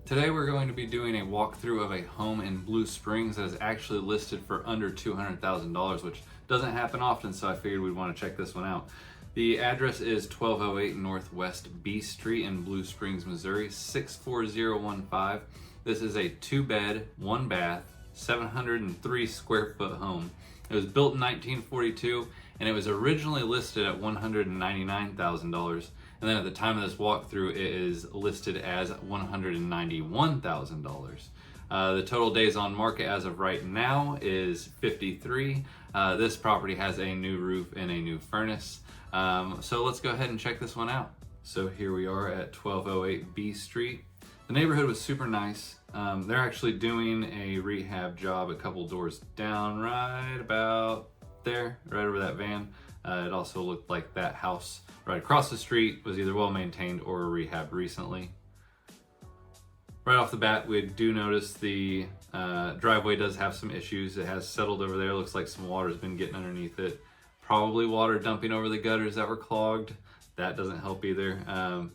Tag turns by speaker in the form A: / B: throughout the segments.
A: Today we're going to be doing a walkthrough of a home in Blue Springs that is actually listed for under $200,000, which doesn't happen often, so I figured we'd want to check this one out. The address is 1208 Northwest B Street in Blue Springs, Missouri, 64015. This is a 2-bed, 1-bath, 703 square foot home. It was built in 1942 and it was originally listed at $199,000. And then at the time of this walkthrough, it is listed as $191,000. The total days on market as of right now is 53. This property has a new roof and a new furnace. So let's go ahead and check this one out. So here we are at 1208 B Street. The neighborhood was super nice. They're actually doing a rehab job a couple doors down, right about there, right over that van. It also looked like that house right across the street was either well maintained or rehabbed recently. Right off the bat, we do notice the driveway does have some issues. It has settled over there. Looks like some water's been getting underneath it. Probably water dumping over the gutters that were clogged. That doesn't help either.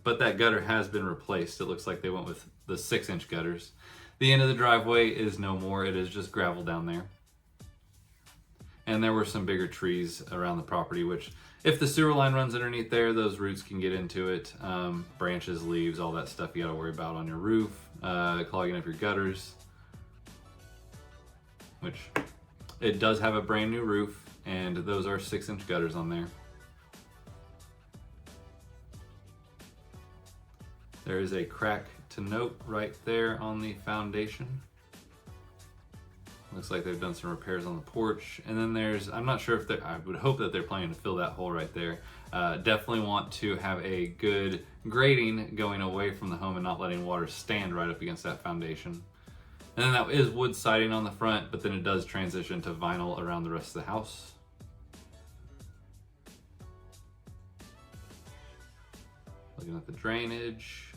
A: But that gutter has been replaced. It looks like they went with the 6-inch gutters. The end of the driveway is no more. It is just gravel down there. And there were some bigger trees around the property, which if the sewer line runs underneath there, those roots can get into it. Branches, leaves, all that stuff you gotta worry about on your roof, clogging up your gutters, which it does have a brand new roof, and those are 6-inch gutters on there. There is a crack to note right there on the foundation. Looks like they've done some repairs on the porch. And then there's, I'm not sure if they're, I would hope that they're planning to fill that hole right there. Definitely want to have a good grading going away from the home and not letting water stand right up against that foundation. And then that is wood siding on the front, but then it does transition to vinyl around the rest of the house. Looking at the drainage.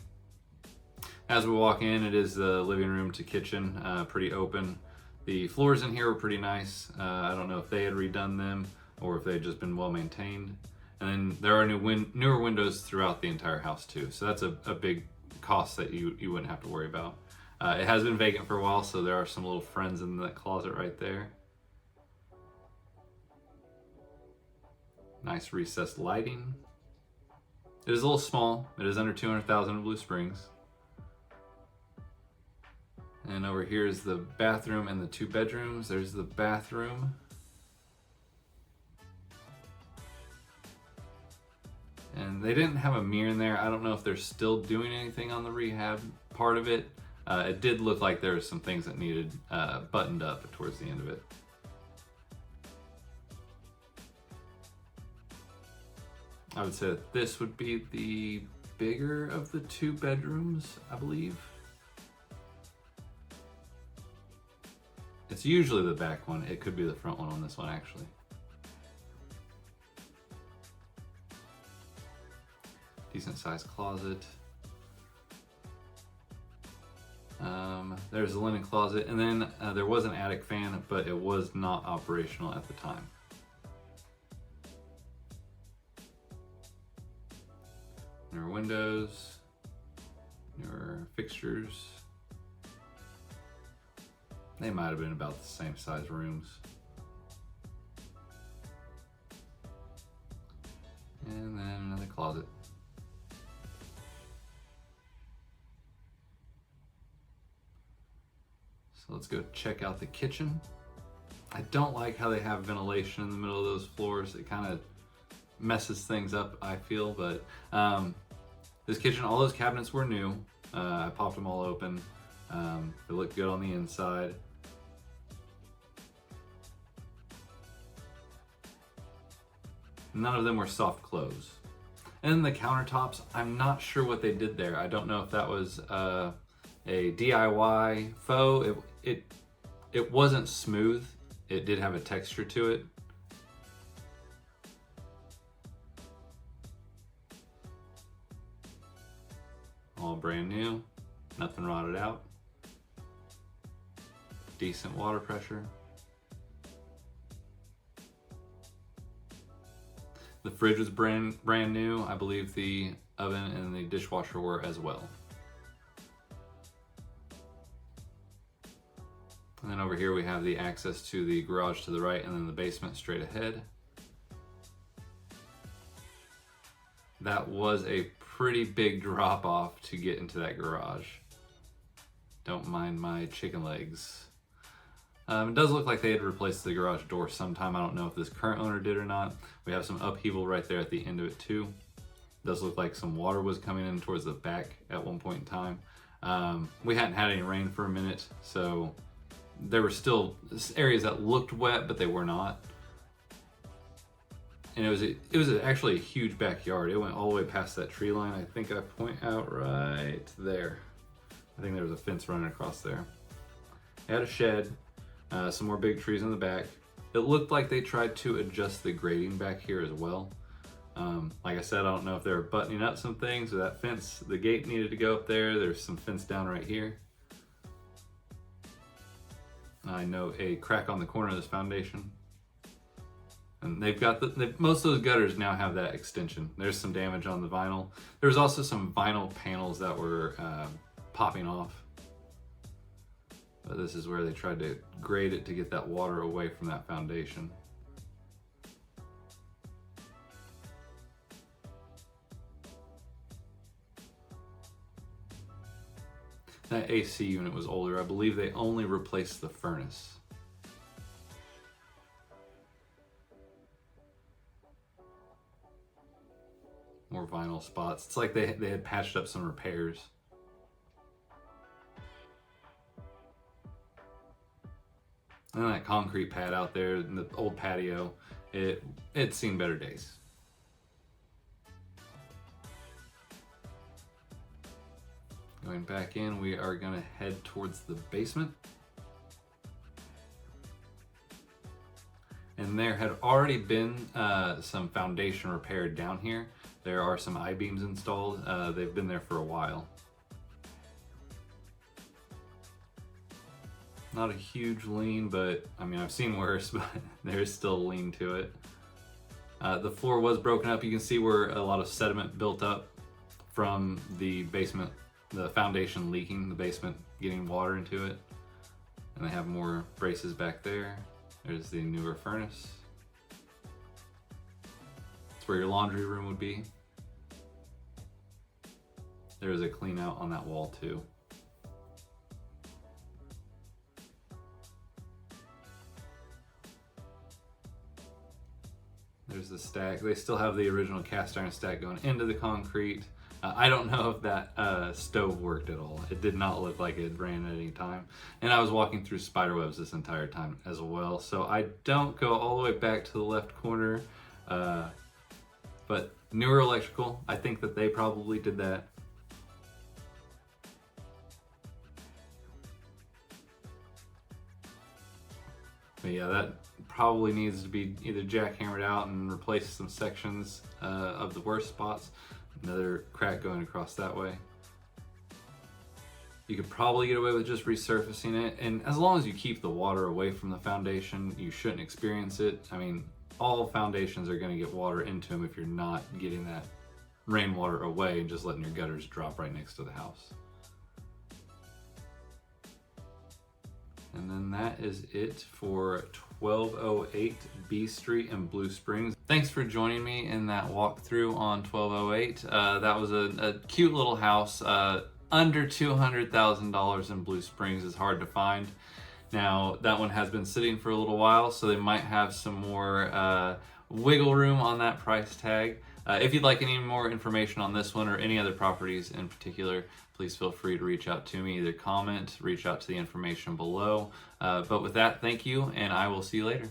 A: As we walk in, it is the living room to kitchen, pretty open. The floors in here were pretty nice. I don't know if they had redone them or if they had just been well maintained. And then there are newer windows throughout the entire house too. So that's a big cost that you wouldn't have to worry about. It has been vacant for a while, so there are some little friends in that closet right there. Nice recessed lighting. It is a little small. It is under $200,000 in Blue Springs. And over here is the bathroom and the 2 bedrooms. There's the bathroom. And they didn't have a mirror in there. I don't know if they're still doing anything on the rehab part of it. It did look like there were some things that needed buttoned up towards the end of it. I would say that this would be the bigger of the 2 bedrooms, I believe. It's usually the back one. It could be the front one on this one, actually. Decent sized closet. There's a linen closet, and then there was an attic fan, but it was not operational at the time. Newer windows, newer fixtures. They might have been about the same size rooms. And then another closet. So let's go check out the kitchen. I don't like how they have ventilation in the middle of those floors. It kind of messes things up, I feel, but this kitchen, all those cabinets were new. I popped them all open. They look good on the inside. None of them were soft close. And the countertops, I'm not sure what they did there. I don't know if that was a DIY faux. It wasn't smooth. It did have a texture to it. All brand new, nothing rotted out. Decent water pressure. The fridge was brand new. I believe the oven and the dishwasher were as well. And then over here we have the access to the garage to the right and then the basement straight ahead. That was a pretty big drop off to get into that garage. Don't mind my chicken legs. It does look like they had replaced the garage door sometime. I don't know if this current owner did or not. We have some upheaval right there at the end of it too. It does look like some water was coming in towards the back at one point in time. We hadn't had any rain for a minute, so there were still areas that looked wet, but they were not. And it was actually a huge backyard. It went all the way past that tree line. I think I point out right there. I think there was a fence running across there. It had a shed, some more big trees in the back. It looked like they tried to adjust the grading back here as well. Like I said, I don't know if they were buttoning up some things or that fence, the gate needed to go up there. There's some fence down right here. I know a crack on the corner of this foundation. And they've got most of those gutters now have that extension. There's some damage on the vinyl. There's also some vinyl panels that were popping off. But this is where they tried to grade it to get that water away from that foundation. That AC unit was older. I believe they only replaced the furnace. More vinyl spots. It's like they had patched up some repairs. And then that concrete pad out there in the old patio, it's seen better days. Going back in, we are gonna head towards the basement. And there had already been some foundation repaired down here. There are some I-beams installed. They've been there for a while. Not a huge lean, but I mean, I've seen worse, but there's still a lean to it. The floor was broken up. You can see where a lot of sediment built up from the basement, the foundation leaking, the basement getting water into it. And they have more braces back there. There's the newer furnace. It's where your laundry room would be. There's a clean out on that wall too. There's the stack. They still have the original cast iron stack going into the concrete. I don't know if that stove worked at all. It did not look like it ran at any time. And I was walking through spider webs this entire time as well. So I don't go all the way back to the left corner. But newer electrical, I think that they probably did that. But yeah, that probably needs to be either jackhammered out and replace some sections of the worst spots. Another crack going across that way. You could probably get away with just resurfacing it, and as long as you keep the water away from the foundation, you shouldn't experience it. I mean, all foundations are going to get water into them if you're not getting that rainwater away and just letting your gutters drop right next to the house. And then that is it for 1208 B Street in Blue Springs. Thanks for joining me in that walkthrough on 1208. That was a cute little house. Under $200,000 in Blue Springs is hard to find. Now, that one has been sitting for a little while, so they might have some more wiggle room on that price tag. If you'd like any more information on this one or any other properties in particular, please feel free to reach out to me, either comment, reach out to the information below. But with that, thank you, and I will see you later.